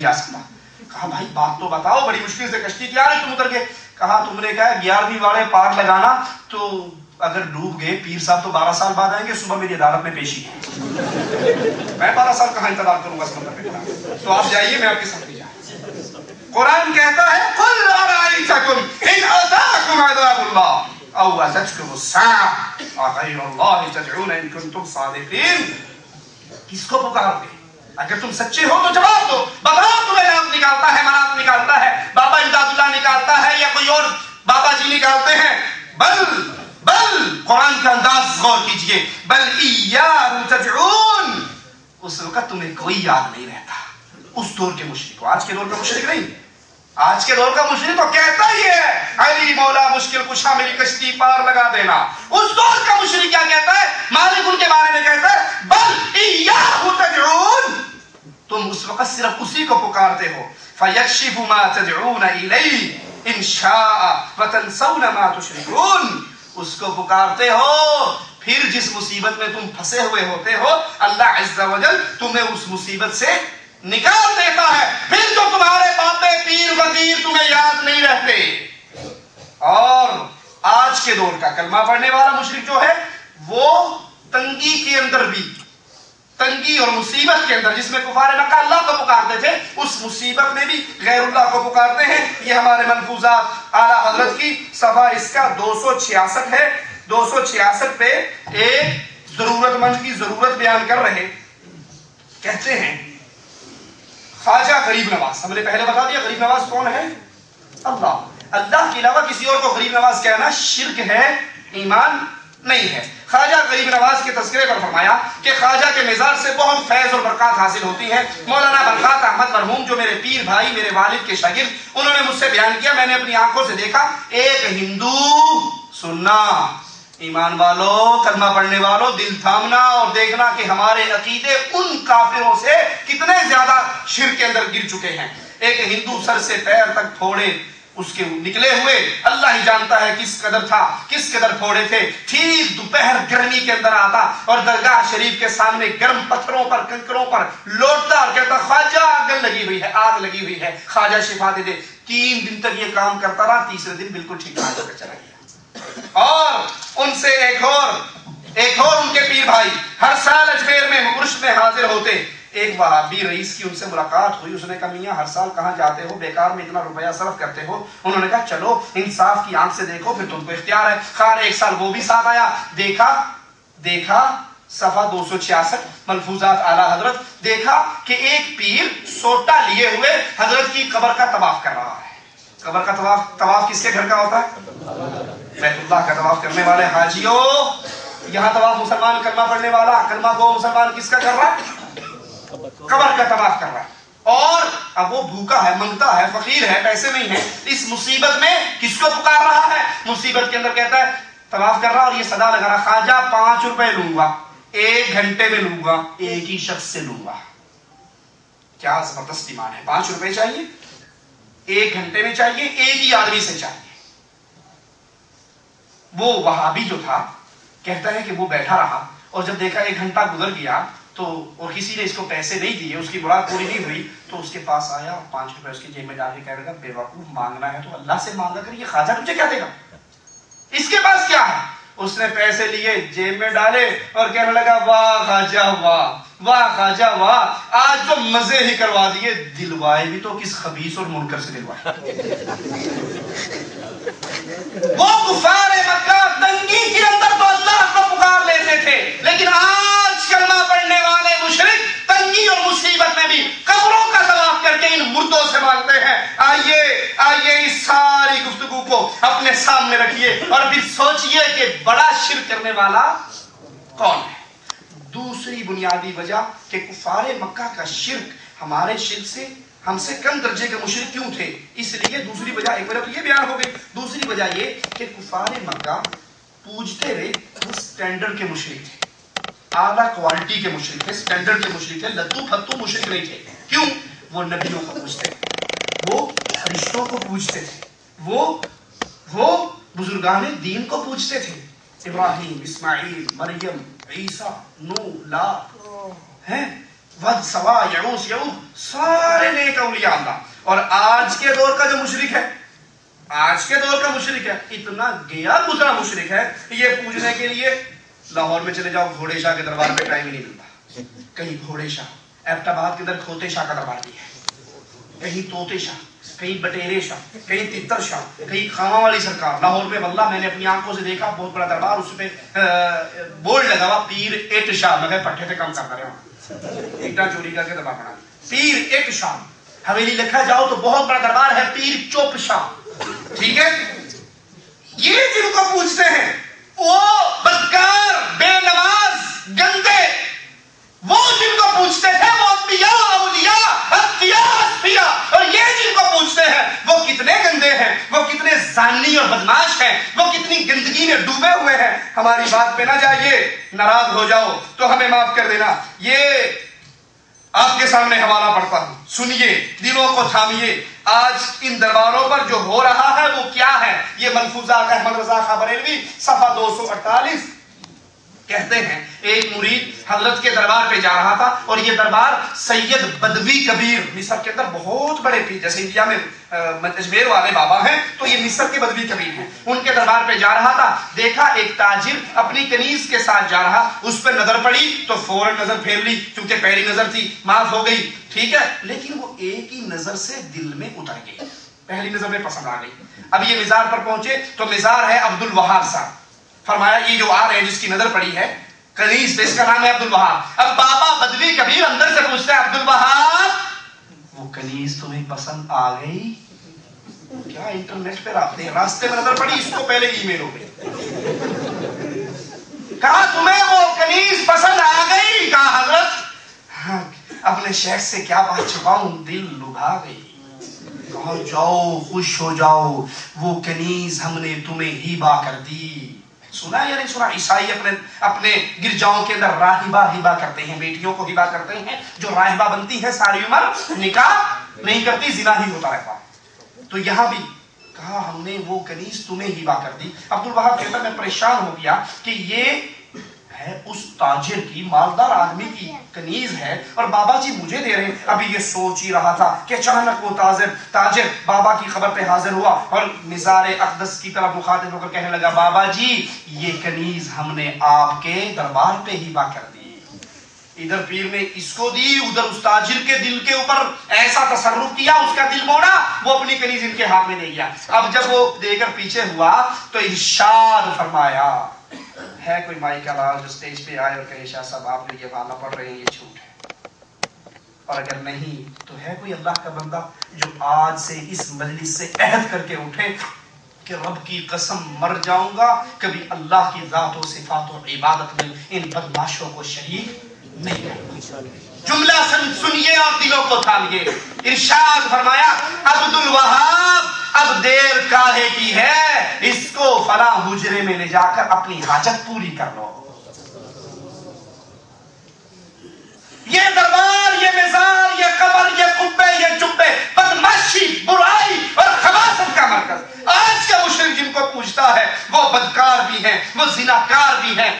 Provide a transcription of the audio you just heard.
जा सकता। कहा भाई बात तो बताओ, बड़ी मुश्किल से कश्ती तैयार है, तुम उतर गए। कहा तुमने कहा 11वीं वाले पार लगाना, तो अगर डूब गए पीर साहब तो 12 साल बाद आएंगे, सुबह मेरी अदालत में पेशी है, मैं 12 साल कहां इंतजार करूंगा समंदर में, तो आप जाइए मैं आपके साथ ही जा। कुरान कहता है कुल अराइतकुम इन अताकुम अज़ाबुल्लाह औ अततकुम अस्साअ अग़ैरुल्लाहि तदऊन इन कुंतुम सादिक़ीन। किसको पुकारोगे? अगर तुम सच्चे हो तो जवाब दो, बताओ तुम्हें नाम निकालता है, मनात निकालता है, बाबा इमदादुल्लाह निकालता है, या कोई और बाबा जी निकालते हैं? बल कुरान का अंदाज गौर कीजिए, बल इय्याहु तदऊन। उस वक्त तुम्हें कोई याद नहीं रहता। उस दौर के मुशरिक को, आज के दौर का मुशरिक नहीं, आज के दौर का मुशरिक तो कहता ही है अली मौला मुश्किल कुशा मेरी कश्ती पार लगा देना। उस दौर का मुशरिक क्या कहता है? मालिक उनके बारे में कहता है बल इय्याहु तदऊन। तुम उस वक्त सिर्फ उसी को पुकारते हो। फयक्शिफु मा तदऊन इलैहि इन शाअ व तंसौन मा तुशरिकून। उसको पुकारते हो, फिर जिस मुसीबत में तुम फंसे हुए होते हो अल्लाह अज़्ज़ा वजल तुम्हें उस मुसीबत से निकाल देता है। फिर तो तुम्हारे बापे पीर फकीर तुम्हें याद नहीं रहते। और आज के दौर का कलमा पढ़ने वाला मुशरिक जो है वो तंगी के अंदर भी, तंगी और मुसीबत के अंदर जिसमें कुफार मक्का अल्लाह को पुकारते थे, उस मुसीबत में भी गैरुल्लाह को पुकारते हैं। ये हमारे मलफूजात आला हजरत की सफा इसका 266 है। 266 पे एक जरूरतमंद की जरूरत बयान कर रहे, कहते हैं ख्वाजा गरीब नवाज। हमने पहले बता दिया गरीब नवाज कौन है? अल्लाह। अल्लाह के अलावा किसी और को गरीब नवाज कहना शिर्क है, ईमान नहीं है। ख्वाजा गरीब नवाज के तज़किरे पर फरमाया कि ख्वाजा के मिजाज से बहुत फैज़ और बरक़ात हासिल होती है। मौलाना बरक़ात अहमद मरहूम जो मेरे पीर भाई, मेरे वालिद के शागिर्द, उन्होंने मुझसे बयान किया, मैंने अपनी आंखों से देखा, एक हिंदू सुनना, ईमान वालों, कलमा पढ़ने वालों, दिल थामना और देखना कि हमारे अकीदे उन काफिरों से कितने ज्यादा शिर्क के अंदर गिर चुके हैं। एक हिंदू सर से पैर तक फोड़े उसके निकले हुए, अल्लाह ही जानता है किस कदर था, किस कदर फोड़े थे। ठीक दोपहर गर्मी के अंदर आता और दरगाह शरीफ के सामने गर्म पत्थरों पर, कंकरों पर लौटता और कहता ख्वाजा आग लगी हुई है, आग लगी हुई है, ख्वाजा शिफा दे दे। 3 दिन तक ये काम करता रहा, तीसरे दिन बिल्कुल ठीक ठाक होकर चला गया। और उनसे एक और उनके पीर भाई हर साल अजमेर में उर्स में हाजिर होते। एक वहाबी रईस की उनसे मुलाकात हुई, उसने कहा मियां हर साल कहां जाते हो, बेकार में इतना रुपया सर्फ करते हो। उन्होंने कहा चलो इंसाफ की आंख से देखो, फिर तुमको इख्तियार है। खार एक साल वो भी साथ आया, देखा सफा 266 मलफूजात आला हजरत, देखा कि एक पीर सोटा लिए हुए हजरत की कब्र का तवाफ कर रहा है। कब्र का तवाफ किसके घर का होता है? बैतुल्लाह का तवाफ करने वाले हाजियों, यहाँ तवाफ मुसलमान कलमा पढ़ने वाला, कलमा को मुसलमान किसका कर रहा है? कब्र का तवाफ कर रहा है। और अब वो भूखा है, मंगता है, फकीर है, पैसे नहीं है। इस मुसीबत में किसको पुकार रहा है? मुसीबत के अंदर कहता है तवाफ कर रहा और ये सदा लगा रहा, ख्वाजा 5 रुपए लूंगा, 1 घंटे में लूंगा, एक ही शख्स से लूंगा। क्या जबरदस्त ईमान है। 5 रुपए चाहिए, 1 घंटे में चाहिए, एक ही आदमी से चाहिए। वो वहाबी जो था कहता है कि वो बैठा रहा और जब देखा 1 घंटा गुजर गया तो और किसी ने इसको पैसे नहीं दिए, उसकी मुराद पूरी नहीं हुई, तो उसके पास आया और 5 रुपए उसकी जेब में डाल के कह रहा बेवकूफ, मांगना है तो अल्लाह से मांगा कर, ये ख्वाजा तुझे क्या देगा, इसके पास क्या है? उसने पैसे लिए, जेब में डाले और कहने लगा वाह ख्वाजा वाह, वाह ख्वाजा वाह, आज तो मजे ही करवा दिए। दिलवाए भी तो किस खबीस और मुनकर से दिलवाए। वो कुफार मक्का तंगी के अंदर तो अल्लाह को पुकार लेते थे, लेकिन आज कलमा पढ़ने वाले मुशरिक तंगी और मुसीबत में भी कब्रों का तवाफ करके इन मुर्दों से मांगते हैं। आइए इस सारी गुफ्तगू को अपने सामने रखिए और फिर सोचिए कि बड़ा शिर्क करने वाला कौन है। दूसरी बुनियादी वजह कि कुफारे मक्का का शिर्क हमारे शिर्क से, हमसे कम दर्जे के मुशरिक क्यों थे, इसलिए दूसरी वजह, एक वजह तो ये बयान हो गई, दूसरी वजह ये कि कुफारे मक्का पूजते रहे वो स्टैंडर्ड के मुशरिक थे, आला क्वालिटी के मुशरिक थे, स्टैंडर्ड के मुशरिक थे, लद्दू फत्तू मुशरिक नहीं थे। क्यों? वो नबियों को पूजते थे, वो फरिश्तों को पूजते थे, वो बुजुर्गाने दीन को पूजते थे, इब्राहिम, इस्माइल, मरियम, ईसा, नूह, ला, हैं ود سوا یعوس یعوق سارے نیک اولیاء اللہ۔ اور آج کے دور کا جو مشرک ہے، آج کے دور کا مشرک ہے، اتنا گیا گزرا مشرک ہے، یہ پوجنے کے لیے لاہور میں چلے جاؤ گھوڑے شاہ کے دربار پہ ٹائم ہی نہیں ملتا، کہیں گھوڑے شاہ، ایبٹ آباد کے اندر کھوتے شاہ کا دربار بھی ہے، کہیں طوطے شاہ، کہیں بٹیرے شاہ، کہیں تتر شاہ، کہیں خامہ والی سرکار۔ لاہور میں واللہ میں نے اپنی آنکھوں سے دیکھا بہت بڑا دربار، اس پہ بورڈ لگا ہوا پیر اٹ شاہ، مگر پٹھے پہ کام کرتا رہا، ایکٹا چوری کر کے دربار بنا پیر اٹ شاہ۔ حویلی لکھا جاؤ تو بہت بڑا دربار ہے پیر چوپ شاہ، ٹھیک ہے۔ یہ جن کو پوچھتے ہیں وہ بدکار، بے نماز، گندے، وہ جن کو پوچھتے تھے وہ انبیاء، اولیاء، اتقیاء، اصفیاء، اور یہ جن کو پوچھتے ہیں وہ کتنے گندے ہیں، وہ کتنے زانی اور بدماش ہیں، وہ کتنی گندگی میں ڈوبے ہوئے ہیں۔ ہماری بات پہ نہ جائیے، ناراض ہو جاؤ تو ہمیں معاف کر دینا۔ یہ آپ کے سامنے حوالہ پڑھتا ہوں، سنیے، دلوں کو تھامیے۔ آج ان درباروں پر جو ہو رہا ہے وہ کیا ہے؟ یہ ملفوظات احمد رضا خاں بریلوی صفحہ 248 کہتے ہیں ایک مرید حضرت کے دربار پہ جا رہا تھا، اور یہ دربار سید بدوی کبیر، مصر کے اندر بہت بڑے پیر، جیسے انڈیا میں اجمیر والے بابا ہیں تو یہ مصر کے بدوی کبیر ہیں، ان کے دربار پہ جا رہا تھا۔ دیکھا ایک تاجر اپنی کنیز کے ساتھ جا رہا، اس پہ نظر پڑی تو فوراً نظر پھیر لی، کیونکہ پہلی نظر تھی، معاف ہو گئی، ٹھیک ہے، لیکن وہ ایک ہی نظر سے دل میں اتر گئی، پہلی نظر میں پسند آ گئی۔ اب یہ مزار پر پہنچے تو مزار ہے عبد الوہاب صاحب، فرمایا یہ جو آ رہے ہیں جس کی نظر پڑی ہے کنیز پہ، اس کا نام ہے عبد الوہاب۔ اب بابا بدوی کبیر اندر سے پوچھتا ہے عبد الوہاب وہ کنیز تمہیں پسند آ گئی؟ کیا انٹرنیٹ پہ راستے میں نظر پڑی، اس کو پہلے ای میل ہو گئی، کہا تمہیں وہ کنیز پسند آ گئی؟ کہا حضرت اپنے شیخ سے کیا بات چھپاؤں، دل لبھا گئی۔ کہا جاؤ خوش ہو جاؤ، وہ کنیز ہم نے تمہیں ہیبا کر دی۔ سنا یا نہیں سنا؟ عیسائی اپنے گرجاؤں کے اندر راہبہ ہیبا کرتے ہیں، بیٹیوں کو ہیبا کرتے ہیں، جو راہبہ بنتی ہے ساری عمر نکاح نہیں کرتی، زنا ہی ہوتا رہتا۔ تو یہاں بھی کہا ہم نے وہ کنیز تمہیں ہیبا کر دی۔ عبد الوہاب کہتا میں پریشان ہو گیا کہ یہ ہے اس تاجر کی، مالدار آدمی کی کنیز ہے اور بابا جی مجھے دے رہے ہیں۔ ابھی یہ سوچ ہی رہا تھا کہ اچانک وہ تاجر بابا کی خبر پہ حاضر ہوا اور مزار اقدس کی طرف مخاطب ہو کر کہنے لگا بابا جی یہ کنیز ہم نے آپ کے دربار پہ ہیبا کر دی۔ ادھر پیر نے اس کو دی، ادھر اس تاجر کے دل کے اوپر ایسا تصرف کیا، اس کا دل موڑا، وہ اپنی کنیز ان کے ہاتھ میں دے گیا۔ اب جب وہ دے کر پیچھے ہوا تو ارشاد فرمایا، ہے کوئی مائی کا لال جو سٹیج پہ آئے اور کہے شاہ صاحب آپ نے یہ والا پڑھ رہے ہیں یہ جھوٹ ہے، اور اگر نہیں تو ہے کوئی اللہ کا بندہ جو آج سے اس مجلس سے عہد کر کے اٹھے کہ رب کی قسم مر جاؤں گا کبھی اللہ کی ذات و صفات و عبادت میں ان بدماشوں کو شریک نہیں کروں۔ جملہ سنیے اور دلوں کو تھامیے۔ ارشاد فرمایا عبد الوہاب اب دیر کاہے کی ہے، اس کو فلاں حجرے میں لے جا کر اپنی حاجت پوری کر لو۔ یہ دربار، یہ مزار، یہ قبر، یہ قبے، یہ جبے بدماشی، برائی اور خباثت کا مرکز۔ آج کا مشرک جن کو پوچھتا ہے وہ بدکار بھی ہیں، وہ زناکار بھی ہیں۔